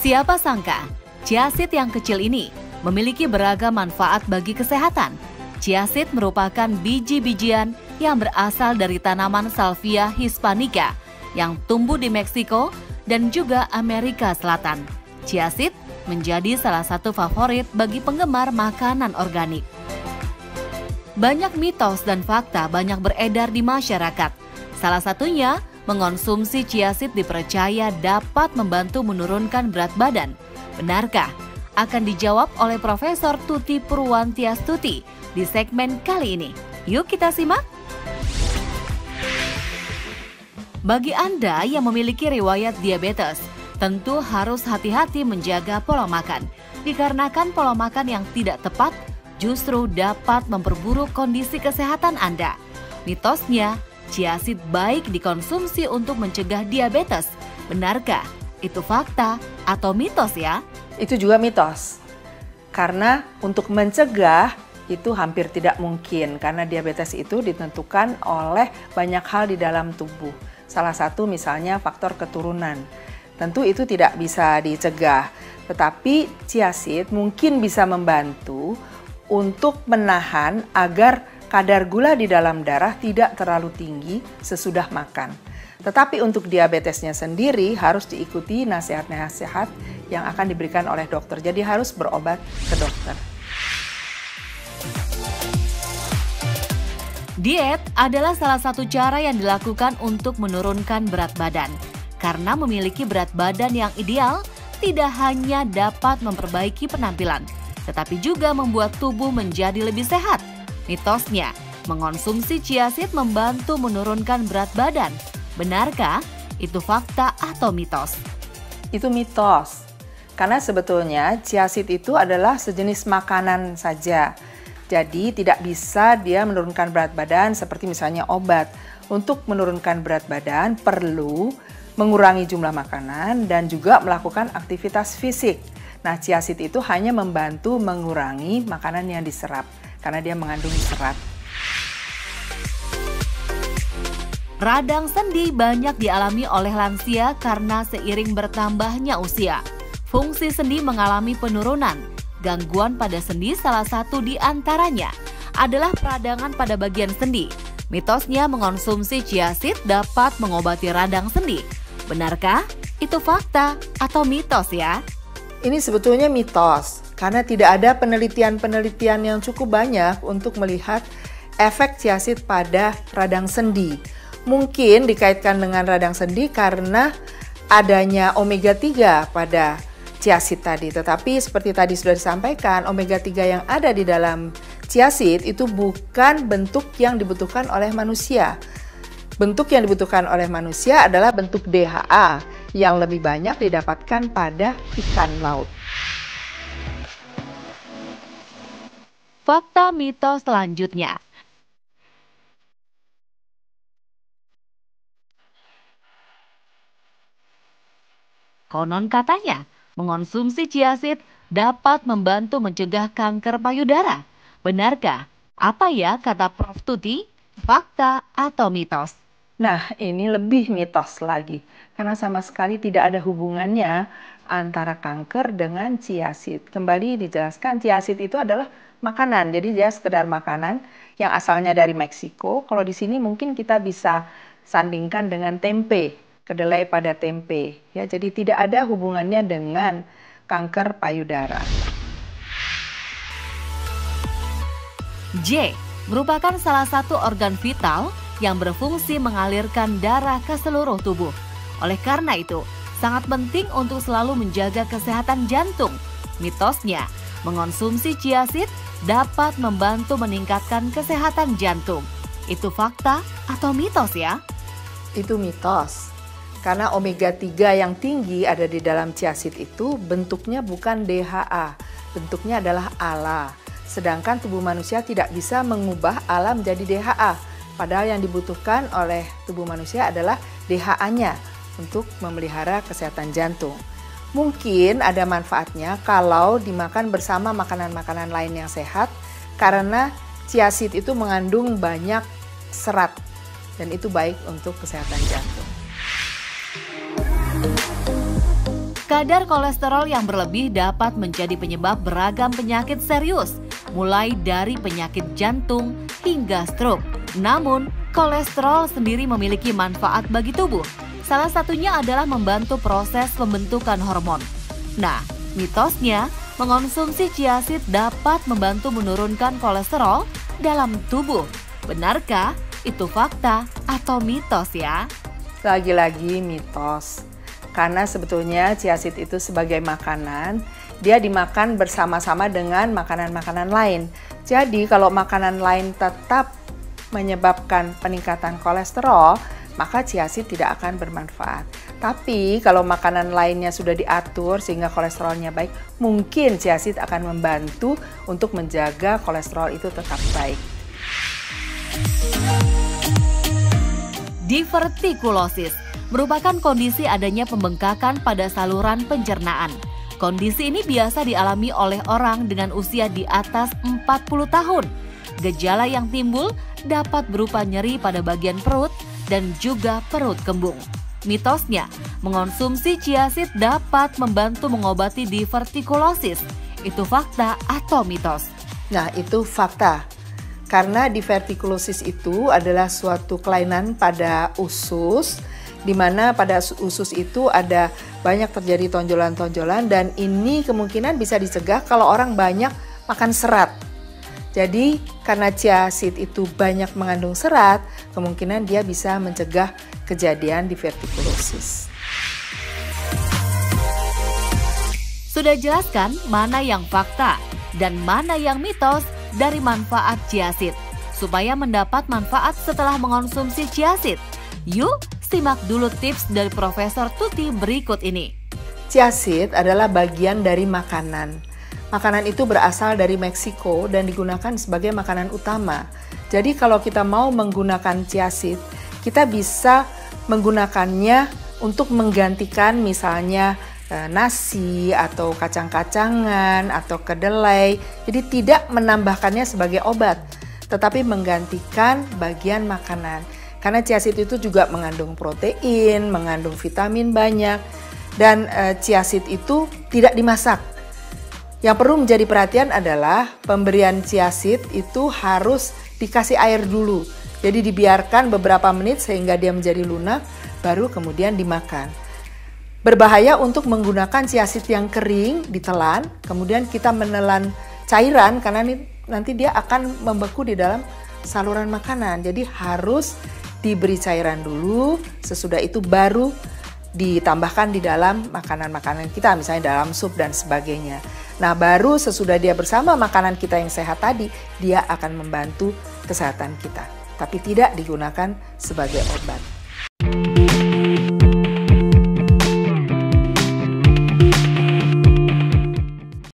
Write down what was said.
Siapa sangka, chia seed yang kecil ini memiliki beragam manfaat bagi kesehatan. Chia seed merupakan biji-bijian yang berasal dari tanaman Salvia hispanica yang tumbuh di Meksiko dan juga Amerika Selatan. Chia seed menjadi salah satu favorit bagi penggemar makanan organik. Banyak mitos dan fakta banyak beredar di masyarakat. Salah satunya, mengonsumsi chia seed dipercaya dapat membantu menurunkan berat badan. Benarkah? Akan dijawab oleh Profesor Tuti Purwantiastuti di segmen kali ini. Yuk kita simak! Bagi Anda yang memiliki riwayat diabetes, tentu harus hati-hati menjaga pola makan. Dikarenakan pola makan yang tidak tepat justru dapat memperburuk kondisi kesehatan Anda. Mitosnya, chia seed baik dikonsumsi untuk mencegah diabetes. Benarkah? Itu fakta atau mitos ya? Itu juga mitos. Karena untuk mencegah itu hampir tidak mungkin karena diabetes itu ditentukan oleh banyak hal di dalam tubuh. Salah satu misalnya faktor keturunan. Tentu itu tidak bisa dicegah. Tetapi chia seed mungkin bisa membantu untuk menahan agar kadar gula di dalam darah tidak terlalu tinggi sesudah makan. Tetapi untuk diabetesnya sendiri harus diikuti nasihat-nasihat yang akan diberikan oleh dokter. Jadi harus berobat ke dokter. Diet adalah salah satu cara yang dilakukan untuk menurunkan berat badan. Karena memiliki berat badan yang ideal, tidak hanya dapat memperbaiki penampilan, tetapi juga membuat tubuh menjadi lebih sehat. Mitosnya, mengonsumsi chia seed membantu menurunkan berat badan. Benarkah? Itu fakta atau mitos? Itu mitos. Karena sebetulnya chia seed itu adalah sejenis makanan saja. Jadi tidak bisa dia menurunkan berat badan seperti misalnya obat. Untuk menurunkan berat badan perlu mengurangi jumlah makanan dan juga melakukan aktivitas fisik. Nah, chia seed itu hanya membantu mengurangi makanan yang diserap karena dia mengandung serat. Radang sendi banyak dialami oleh lansia karena seiring bertambahnya usia. Fungsi sendi mengalami penurunan. Gangguan pada sendi salah satu di antaranya adalah peradangan pada bagian sendi. Mitosnya mengonsumsi chia seed dapat mengobati radang sendi. Benarkah? Itu fakta atau mitos ya? Ini sebetulnya mitos, karena tidak ada penelitian-penelitian yang cukup banyak untuk melihat efek chia seed pada radang sendi. Mungkin dikaitkan dengan radang sendi karena adanya omega 3 pada chia seed tadi. Tetapi seperti tadi sudah disampaikan, omega 3 yang ada di dalam chia seed itu bukan bentuk yang dibutuhkan oleh manusia. Bentuk yang dibutuhkan oleh manusia adalah bentuk DHA yang lebih banyak didapatkan pada ikan laut. Fakta mitos selanjutnya. Konon katanya, mengonsumsi chia seed dapat membantu mencegah kanker payudara. Benarkah? Apa ya kata Prof. Tuti? Fakta atau mitos? Nah, ini lebih mitos lagi, karena sama sekali tidak ada hubungannya antara kanker dengan chia seed. Kembali dijelaskan, chia seed itu adalah makanan, jadi dia sekedar makanan yang asalnya dari Meksiko. Kalau di sini mungkin kita bisa sandingkan dengan tempe, kedelai pada tempe. Ya, jadi tidak ada hubungannya dengan kanker payudara. J merupakan salah satu organ vital yang berfungsi mengalirkan darah ke seluruh tubuh. Oleh karena itu, sangat penting untuk selalu menjaga kesehatan jantung. Mitosnya, mengonsumsi chia seed dapat membantu meningkatkan kesehatan jantung. Itu fakta atau mitos ya? Itu mitos. Karena omega 3 yang tinggi ada di dalam chia seed itu bentuknya bukan DHA, bentuknya adalah ALA. Sedangkan tubuh manusia tidak bisa mengubah ALA menjadi DHA. Padahal yang dibutuhkan oleh tubuh manusia adalah DHA-nya untuk memelihara kesehatan jantung. Mungkin ada manfaatnya kalau dimakan bersama makanan-makanan lain yang sehat karena chia seed itu mengandung banyak serat dan itu baik untuk kesehatan jantung. Kadar kolesterol yang berlebih dapat menjadi penyebab beragam penyakit serius, mulai dari penyakit jantung hingga stroke. Namun, kolesterol sendiri memiliki manfaat bagi tubuh. Salah satunya adalah membantu proses pembentukan hormon. Nah, mitosnya, mengonsumsi chia seed dapat membantu menurunkan kolesterol dalam tubuh. Benarkah itu fakta atau mitos ya? Lagi-lagi mitos. Karena sebetulnya chia seed itu sebagai makanan, dia dimakan bersama-sama dengan makanan-makanan lain. Jadi kalau makanan lain tetap menyebabkan peningkatan kolesterol, maka chia seed tidak akan bermanfaat. Tapi kalau makanan lainnya sudah diatur sehingga kolesterolnya baik, mungkin chia seed akan membantu untuk menjaga kolesterol itu tetap baik. Divertikulosis merupakan kondisi adanya pembengkakan pada saluran pencernaan. Kondisi ini biasa dialami oleh orang dengan usia di atas 40 tahun. Gejala yang timbul dapat berupa nyeri pada bagian perut dan juga perut kembung. Mitosnya, mengonsumsi chia seed dapat membantu mengobati divertikulosis. Itu fakta atau mitos? Nah, itu fakta. Karena divertikulosis itu adalah suatu kelainan pada usus, di mana pada usus itu ada banyak terjadi tonjolan-tonjolan, dan ini kemungkinan bisa dicegah kalau orang banyak makan serat. Jadi karena chia seed itu banyak mengandung serat, kemungkinan dia bisa mencegah kejadian divertikulosis. Sudah jelaskan mana yang fakta dan mana yang mitos dari manfaat chia seed. Supaya mendapat manfaat setelah mengonsumsi chia seed, yuk simak dulu tips dari Profesor Tuti berikut ini. Chia seed adalah bagian dari makanan. Makanan itu berasal dari Meksiko dan digunakan sebagai makanan utama. Jadi kalau kita mau menggunakan chia seed, kita bisa menggunakannya untuk menggantikan misalnya nasi atau kacang-kacangan atau kedelai. Jadi tidak menambahkannya sebagai obat, tetapi menggantikan bagian makanan. Karena chia seed itu juga mengandung protein, mengandung vitamin banyak, dan chia seed itu tidak dimasak. Yang perlu menjadi perhatian adalah pemberian chia seed itu harus dikasih air dulu. Jadi dibiarkan beberapa menit sehingga dia menjadi lunak, baru kemudian dimakan. Berbahaya untuk menggunakan chia seed yang kering, ditelan, kemudian kita menelan cairan karena nanti dia akan membeku di dalam saluran makanan. Jadi harus diberi cairan dulu, sesudah itu baru ditambahkan di dalam makanan-makanan kita, misalnya dalam sup dan sebagainya. Nah, baru sesudah dia bersama makanan kita yang sehat tadi, dia akan membantu kesehatan kita. Tapi tidak digunakan sebagai obat.